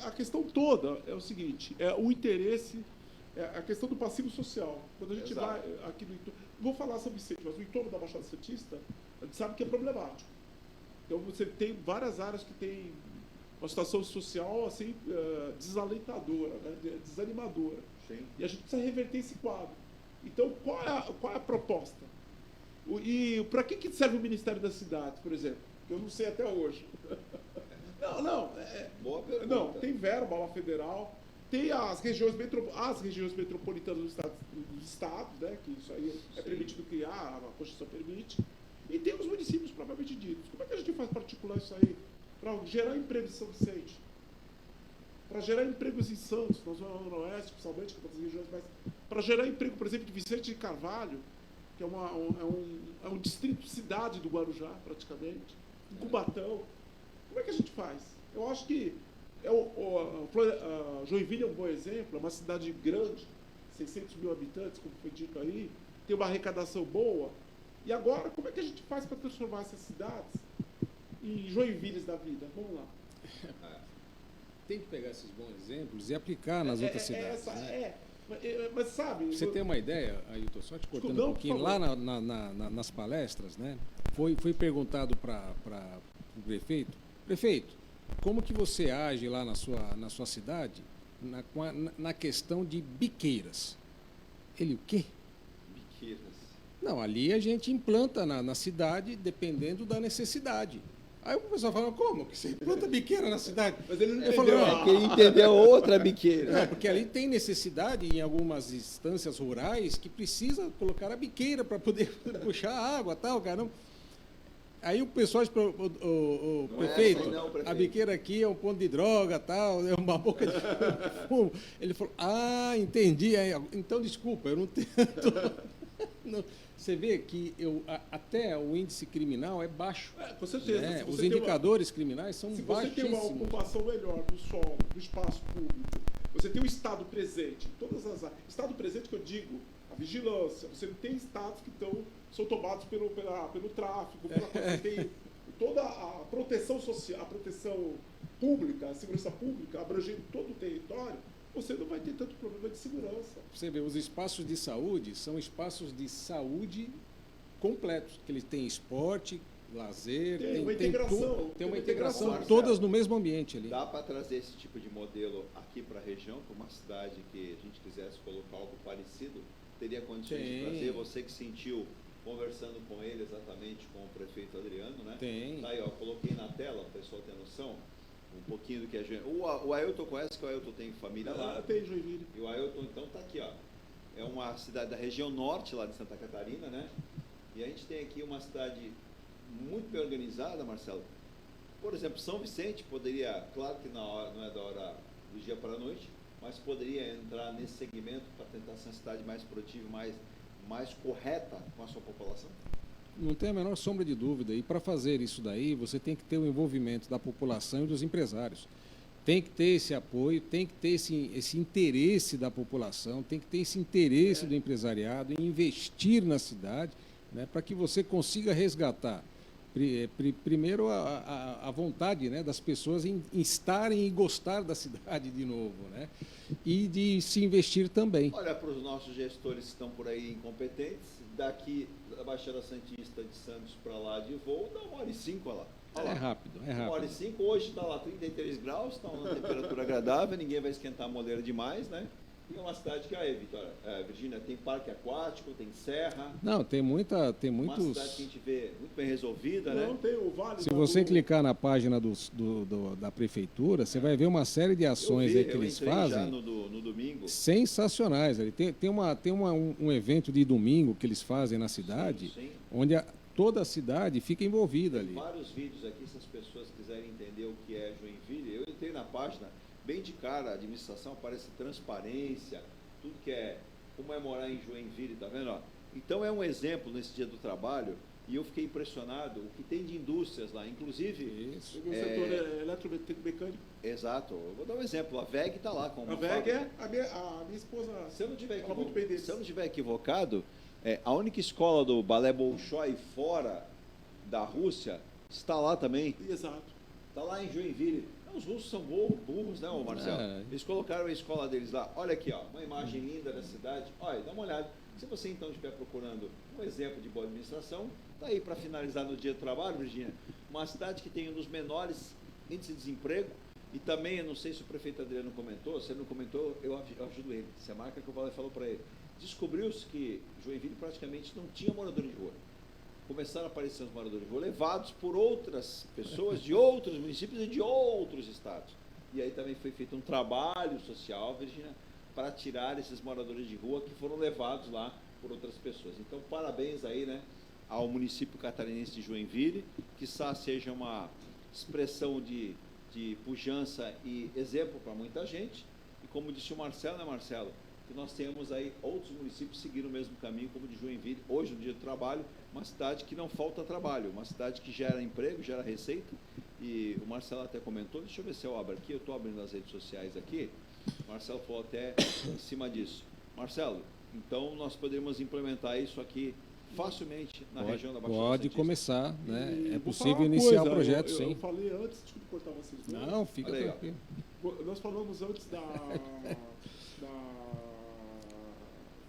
a questão toda é o seguinte, é o interesse, a questão do passivo social. Quando a gente Exato. vai aqui no entorno, vou falar São Vicente, mas o entorno da Baixada Santista, a gente sabe que é problemático. Então você tem várias áreas que tem uma situação social assim, desalentadora, né, desanimadora. Sim. E a gente precisa reverter esse quadro. Então, qual é a proposta? E para que serve o Ministério das Cidades, por exemplo? Que eu não sei até hoje. Boa pergunta. Não, tem verba lá federal, tem as regiões metropolitanas dos estados, né, que isso aí é permitido criar, a Constituição permite, e tem os municípios propriamente ditos. Como é que a gente faz para articular isso aí? Para gerar emprego em São Vicente? Para gerar empregos em Santos, na Zona Oeste, principalmente, que é uma das regiões mais... Para gerar emprego, por exemplo, de Vicente de Carvalho, que é um distrito cidade do Guarujá, praticamente, em Cubatão. Como é que a gente faz? Eu acho que Joinville é um bom exemplo, é uma cidade grande, 600 mil habitantes, como foi dito aí, tem uma arrecadação boa. E agora, como é que a gente faz para transformar essas cidades em Joinviles da vida? Vamos lá. Tem que pegar esses bons exemplos e aplicar nas outras cidades. Mas sabe... Você tem uma ideia, Ailton, só te cortando um pouquinho, lá nas palestras, né, foi perguntado para o prefeito, como que você age lá na sua cidade na questão de biqueiras? Ele, o quê? Biqueiras. Não, ali a gente implanta na cidade dependendo da necessidade. Aí o pessoal fala, como que você implanta biqueira na cidade? Mas ele não entendeu. É que ele entendeu outra biqueira. Não, porque ali tem necessidade em algumas instâncias rurais que precisa colocar a biqueira para poder puxar a água, tal, caramba. Aí o pessoal diz para o prefeito, prefeito, a biqueira aqui é um ponto de droga, tal, é uma boca de fumo. Ele falou, entendi. Aí, então, desculpa, eu não tento... Não. Você vê que até o índice criminal é baixo. Com certeza. Né? Os indicadores criminais são baixíssimos. Se você tem uma ocupação melhor do solo, do espaço público, você tem o Estado presente, todas as áreas. Estado presente que eu digo, a vigilância, você não tem estados que são tomados pelo tráfico, você tem toda a proteção social, a proteção pública, a segurança pública, abrangendo todo o território, você não vai ter tanto problema de segurança. Você vê, os espaços de saúde são espaços de saúde completos, que eles têm esporte, lazer, tem uma integração, todas no mesmo ambiente ali. Dá para trazer esse tipo de modelo aqui para a região, para uma cidade que a gente quisesse colocar algo parecido, teria condições de trazer? Você que sentiu, conversando com ele exatamente, com o prefeito Adriano, né? Tem. Tá aí, ó, coloquei na tela, o pessoal ter noção, um pouquinho do que a gente... O Ailton conhece, que o Ailton tem família lá. Tem Joinville. E o Ailton, então, tá aqui, ó. É uma cidade da região norte, lá de Santa Catarina, né? E a gente tem aqui uma cidade muito bem organizada, Marcelo. Por exemplo, São Vicente poderia, claro que não é da hora do dia para a noite, mas poderia entrar nesse segmento para tentar ser uma cidade mais produtiva, mais correta com a sua população? Não tem a menor sombra de dúvida. E para fazer isso daí, você tem que ter o envolvimento da população e dos empresários. Tem que ter esse apoio, tem que ter esse interesse da população, tem que ter esse interesse do empresariado em investir na cidade, né, para que você consiga resgatar, primeiro, a vontade, né, das pessoas em estarem e gostar da cidade de novo, né, e de se investir também. Olha para os nossos gestores que estão por aí incompetentes, daqui da Baixada Santista de Santos para lá de voo, dá 1h05, olha lá. É rápido. 1h05, hoje está lá 33 graus, está uma temperatura agradável, ninguém vai esquentar a moleira demais, né? E é uma cidade que aí, Vitória, Virgínia, tem parque aquático, tem serra. Não, tem muitos... Uma cidade que a gente vê muito bem resolvida, né? Não, tem o Vale. Se você clicar na página da prefeitura, você vai ver uma série de ações aí que eles fazem. Já no domingo. Sensacionais. Tem um evento de domingo que eles fazem na cidade, sim. Onde toda a cidade fica envolvida ali. Tem vários vídeos aqui, se as pessoas quiserem entender o que é Joinville. Eu entrei na página, bem de cara, a administração aparece transparência, tudo que é, como é morar em Joinville, tá vendo? Ó? Então é um exemplo nesse dia do trabalho, e eu fiquei impressionado o que tem de indústrias lá, inclusive... Isso. No setor eletromecânico. Exato. Eu vou dar um exemplo, a VEG está lá. A VEG é a minha esposa... Se eu não tiver equivocado, a única escola do balé Bolshoi fora da Rússia está lá também. Exato. Está lá em Joinville. Os russos são burros, né, Marcelo? Eles colocaram a escola deles lá. Olha aqui, ó, uma imagem linda da cidade. Olha, dá uma olhada. Se você então estiver procurando um exemplo de boa administração, está aí para finalizar no dia do trabalho, Virgínia. Uma cidade que tem um dos menores índices de desemprego. E também, eu não sei se o prefeito Adriano comentou, se ele não comentou, eu ajudo ele. Se a marca que o Valé falou para ele. Descobriu-se que Joinville praticamente não tinha morador de rua. Começaram a aparecer os moradores de rua levados por outras pessoas de outros municípios e de outros estados. E aí também foi feito um trabalho social, Virgínia, para tirar esses moradores de rua que foram levados lá por outras pessoas. Então, parabéns aí, né, ao município catarinense de Joinville, que seja uma expressão de pujança e exemplo para muita gente. E como disse o Marcelo, né, Marcelo? Que nós temos aí outros municípios seguindo o mesmo caminho, como de Joinville, hoje no dia do trabalho, uma cidade que não falta trabalho, uma cidade que gera emprego, gera receita, e o Marcelo até comentou, deixa eu ver se eu abro aqui, eu estou abrindo as redes sociais aqui, o Marcelo falou até em cima disso, Marcelo, então nós poderíamos implementar isso aqui facilmente na região da Baixada Pode Santista. começar, né? E É vou possível falar uma iniciar coisa, o projeto, eu sim. falei antes, desculpa cortar vocês dois. Não, fica Olha aí, ó. tranquilo. Nós falamos antes da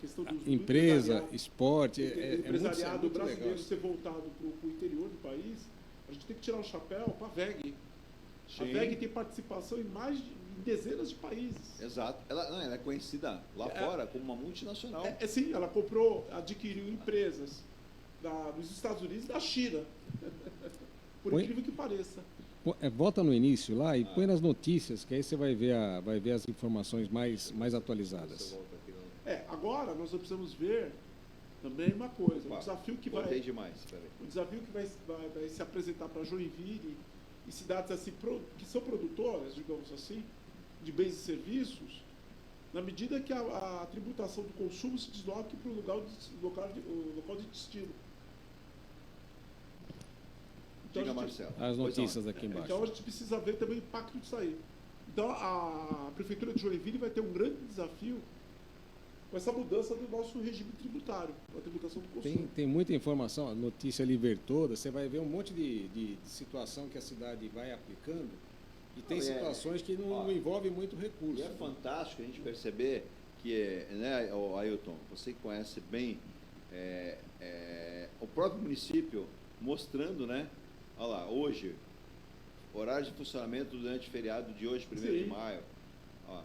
questão do Empresa, empresariado- esporte, do é empresariado muito brasileiro legal. ser voltado para o interior do país. A gente tem que tirar o chapéu para a VEG. A Sim. VEG tem participação em em dezenas de países. Exato. Ela é conhecida lá fora como uma multinacional. Sim, ela adquiriu empresas dos Estados Unidos e da China. Por Põe- incrível que pareça. Volta no início lá e põe nas notícias, que aí você vai ver, as informações mais atualizadas. Você volta aqui, não. Agora nós precisamos ver também uma coisa. Opa, O desafio que voltei demais. Peraí. o desafio que vai se apresentar para Joinville e cidades assim, que são produtoras, digamos assim, de bens e serviços, na medida que a tributação do consumo se desloque para o local de destino. Diga, a gente- Marcelo. As Pois não. notícias aqui embaixo. Então a gente precisa ver também o impacto disso aí. Então a Prefeitura de Joinville vai ter um grande desafio com essa mudança do nosso regime tributário, a tributação do consumo. Tem muita informação, a notícia ali ver toda, você vai ver um monte de situação que a cidade vai aplicando e tem Não, situações que não envolvem muito recurso. E é fantástico a gente perceber que, né, Ailton, você que conhece bem o próprio município mostrando, né? Olha lá, hoje, horário de funcionamento durante o feriado de hoje, 1º de Sim. maio. Ó,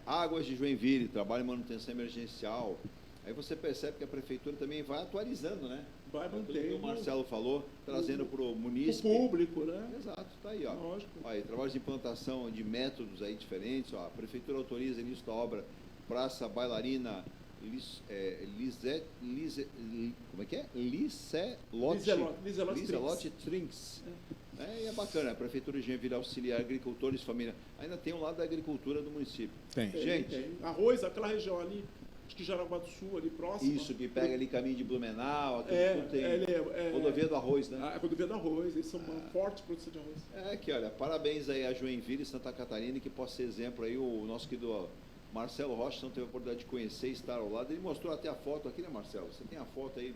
Águas de Joinville, trabalho em manutenção emergencial. Aí você percebe que a prefeitura também vai atualizando, né? Vai Tudo que mantendo o Marcelo falou, trazendo para o o munícipe. público, né? Exato, tá aí, ó. Lógico. Aí, trabalhos de implantação de métodos aí diferentes, ó. A prefeitura autoriza início da obra Praça Bailarina como é que é? Liselote Liselote Trinks. E é bacana, a prefeitura de Joinville auxilia agricultores, família. Ainda tem um lado da agricultura do município. Tem. Gente, Tem. Arroz, aquela região ali, acho que Jaraguá do Sul, ali próximo. isso que pega ali caminho de Blumenau, aqui tem é rodovia do arroz, né? a rodovia do arroz, eles são uma forte produção de arroz. Que olha, parabéns aí a Joinville e Santa Catarina, que possa ser exemplo aí, o nosso querido Marcelo Rocha, não teve a oportunidade de conhecer, estar ao lado. Ele mostrou até a foto aqui, né, Marcelo? Você tem a foto aí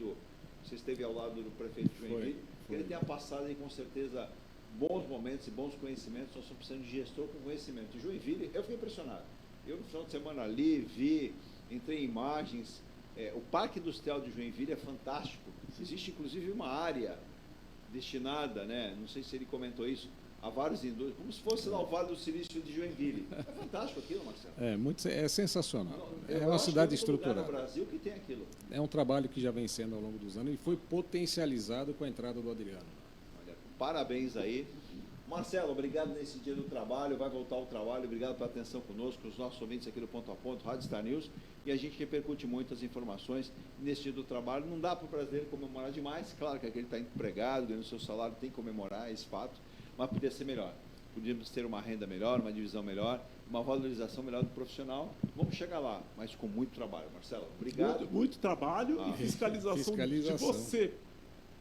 você esteve ao lado do prefeito de Joinville. Foi. Ele tem passado aí, com certeza, bons momentos e bons conhecimentos. Nós estamos precisando de gestor com conhecimento. Em Joinville, eu fiquei impressionado. Eu, no final de semana ali, entrei em imagens. O Parque Industrial de Joinville é fantástico. Existe, inclusive, uma área destinada, né? Não sei se ele comentou isso, a vários indústrias, como se fosse lá o Vale do Silício de Joinville. É fantástico aquilo, Marcelo. É sensacional. Eu É uma acho cidade que é o único lugar estruturada. no Brasil que tem aquilo. É um trabalho que já vem sendo ao longo dos anos e foi potencializado com a entrada do Adriano. Olha, parabéns aí. Marcelo, obrigado nesse dia do trabalho, vai voltar ao trabalho, obrigado pela atenção conosco, os nossos ouvintes aqui do Ponto a Ponto, Rádio Star News, e a gente repercute muitas informações nesse dia do trabalho. Não dá para o brasileiro comemorar demais, claro que aquele está empregado, ganhando seu salário, tem que comemorar esse fato, mas podia ser melhor. Podíamos ter uma renda melhor, uma divisão melhor, uma valorização melhor do profissional. Vamos chegar lá, mas com muito trabalho. Marcelo, obrigado. Muito trabalho e fiscalização de Fiscalização. você,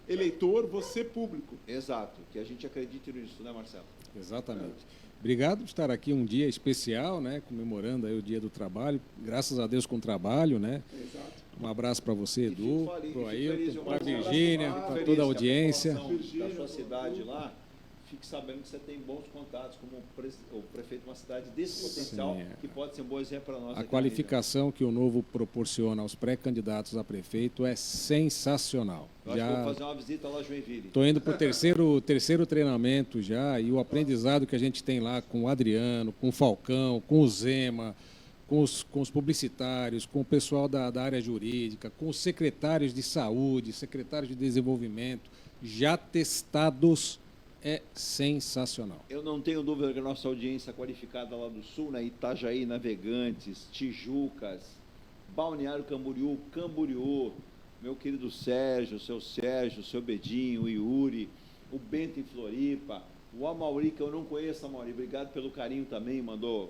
eleitor, você público. Exato, que a gente acredite nisso, né, Marcelo? Exatamente. Obrigado por estar aqui um dia especial, né, comemorando aí o Dia do Trabalho. Graças a Deus com trabalho, né? Exato. Um abraço para você, Edu, para o Ailton, para a Marcelo. Virgínia, Fico para feliz toda a que audiência. população da sua cidade lá, fique sabendo que você tem bons contatos como o prefeito de uma cidade desse potencial, Sim, que pode ser um bom exemplo para nós. A aqui qualificação que o Novo proporciona aos pré-candidatos a prefeito é sensacional. na região. Eu acho que vou fazer uma visita lá a Joinville. Estou indo para o terceiro treinamento já, e o aprendizado que a gente tem lá com o Adriano, com o Falcão, com o Zema, com os publicitários, com o pessoal da área jurídica, com os secretários de saúde, secretários de desenvolvimento, já testados, é sensacional. Eu não tenho dúvida que a nossa audiência qualificada lá do Sul, né, Itajaí, Navegantes, Tijucas, Balneário Camboriú, meu querido Sérgio, seu Bedinho, o Yuri, o Bento em Floripa, o Amauri, que eu não conheço, Amauri, obrigado pelo carinho também, mandou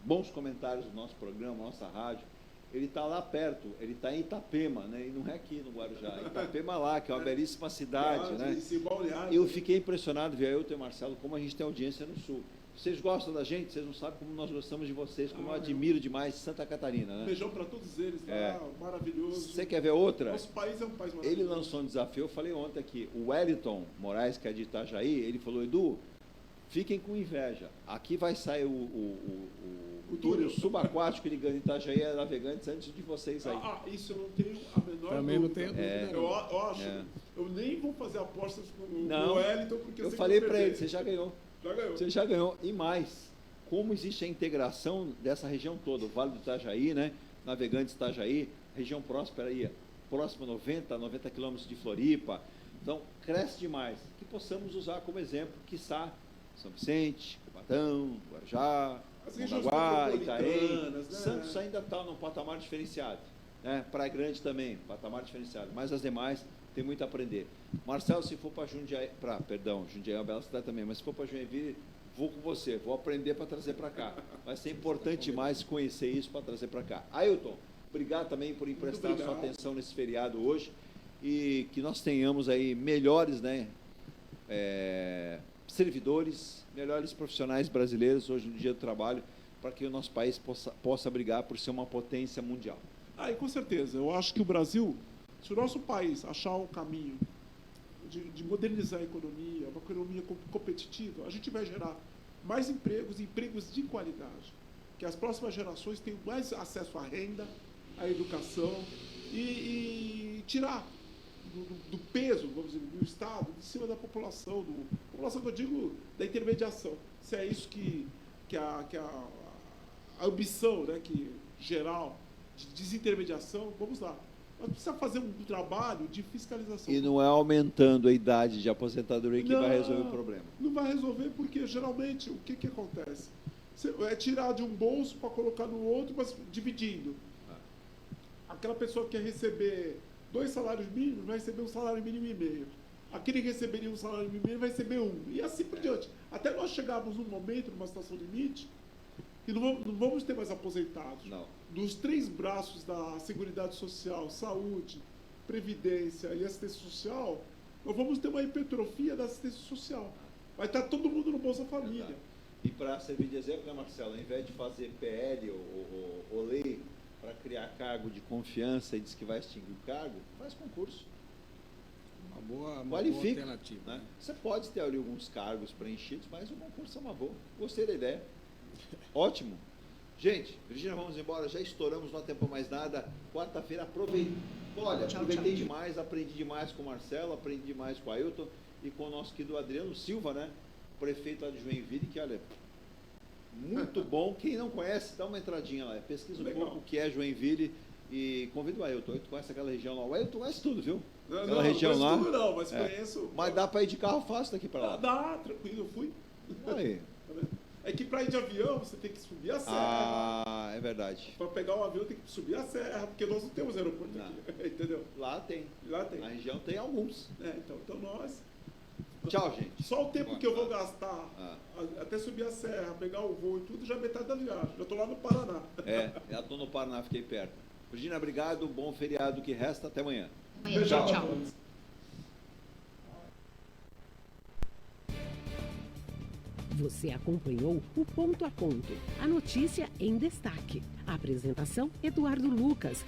bons comentários no nosso programa, nossa rádio. Ele está lá perto, ele está em Itapema, né? E não é aqui no Guarujá, Itapema lá, que é uma belíssima cidade, né? Esse balneário. Eu fiquei impressionado, viu, eu e o Marcelo, como a gente tem audiência no Sul. Vocês gostam da gente? Vocês não sabem como nós gostamos de vocês, como eu admiro demais Santa Catarina, né? Beijão para todos eles lá, maravilhoso. Você quer ver outra? Nosso país é um país maravilhoso. Ele lançou um desafio, eu falei ontem aqui, o Wellington Moraes, que é de Itajaí, ele falou, Edu, fiquem com inveja. Aqui vai sair o túnel subaquático que ele ganha em Itajaí é Navegantes antes de vocês aí. Isso eu não tenho a menor Também dúvida. não tenho dúvida. Eu acho. Eu nem vou fazer apostas com o Wellington, porque eu falei para ele, você já ganhou. Já ganhou. Você já ganhou. E mais, como existe a integração dessa região toda, o Vale do Itajaí, né? Navegantes Itajaí, região próspera aí, próxima 90 quilômetros de Floripa. Então, cresce demais. Que possamos usar como exemplo, quiçá, São Vicente, Cubatão, Guarujá, Mongaguá, Itaém. Né? Santos ainda está num patamar diferenciado. Né? Praia Grande também, patamar diferenciado. Mas as demais tem muito a aprender. Marcelo, se for para Jundiaí, Jundiaí é uma bela cidade também, mas se for para Joinville, vou com você, vou aprender para trazer para cá. Vai ser importante demais conhecer isso para trazer para cá. Ailton, obrigado também por emprestar sua atenção nesse feriado hoje e que nós tenhamos aí melhores, né, servidores, melhores profissionais brasileiros hoje no Dia do Trabalho, para que o nosso país possa brigar por ser uma potência mundial. E com certeza, eu acho que o Brasil, se o nosso país achar o caminho de modernizar a economia, uma economia competitiva, a gente vai gerar mais empregos, empregos de qualidade, que as próximas gerações tenham mais acesso à renda, à educação e tirar do peso, vamos dizer, do Estado, de cima da população, população que eu digo da intermediação. Se é isso que a ambição, né, que geral de desintermediação, vamos lá. Mas precisa fazer um trabalho de fiscalização. E não é aumentando a idade de aposentadoria que vai resolver o problema. Não vai resolver porque, geralmente, o que acontece? É tirar de um bolso para colocar no outro, mas dividindo. Aquela pessoa que quer receber 2 salários mínimos vai receber um salário mínimo e meio. Aquele que receberia um salário mínimo vai receber 1. E assim por diante. Até nós chegarmos num momento, numa situação limite, e não vamos ter mais aposentados. Não. Dos 3 braços da Seguridade Social, Saúde, Previdência e Assistência Social, nós vamos ter uma hipertrofia da assistência social. Vai estar todo mundo no Bolsa Família. Exato. E para servir de exemplo, né, Marcelo, ao invés de fazer PL ou lei para criar cargo de confiança e diz que vai extinguir o cargo, faz concurso. Uma boa alternativa. Né? Você pode ter ali alguns cargos preenchidos, mas o concurso é uma boa. Gostei da ideia. Ótimo. Gente, Virgínia, vamos embora. Já estouramos, não há tempo mais nada. Quarta-feira, aproveitei demais, aprendi demais com o Marcelo, aprendi demais com o Ailton e com o nosso querido Adriano Silva, né? Prefeito lá de Joinville, que, olha, muito bom. Quem não conhece, dá uma entradinha lá. Pesquisa um pouco o que é Joinville e convida o Ailton. O Ailton conhece aquela região lá. O Ailton conhece tudo, viu? Aquela região lá. Tudo não, mas conheço. Mas dá para ir de carro fácil daqui para lá. Dá, tranquilo, eu fui. Aí. É que para ir de avião você tem que subir a serra. É verdade. Para pegar um avião tem que subir a serra, porque nós não temos aeroporto aqui. Entendeu? Lá tem. Na região tem alguns. Então nós. Tchau, gente. Só o tempo que eu vou gastar até subir a serra, pegar o voo e tudo, já é metade da viagem. Já estou lá no Paraná. Já estou no Paraná, fiquei perto. Virgínia, obrigado. Bom feriado que resta. Até amanhã. Tchau. Você acompanhou o Ponto a Ponto, a notícia em destaque. A apresentação, Eduardo Lucas.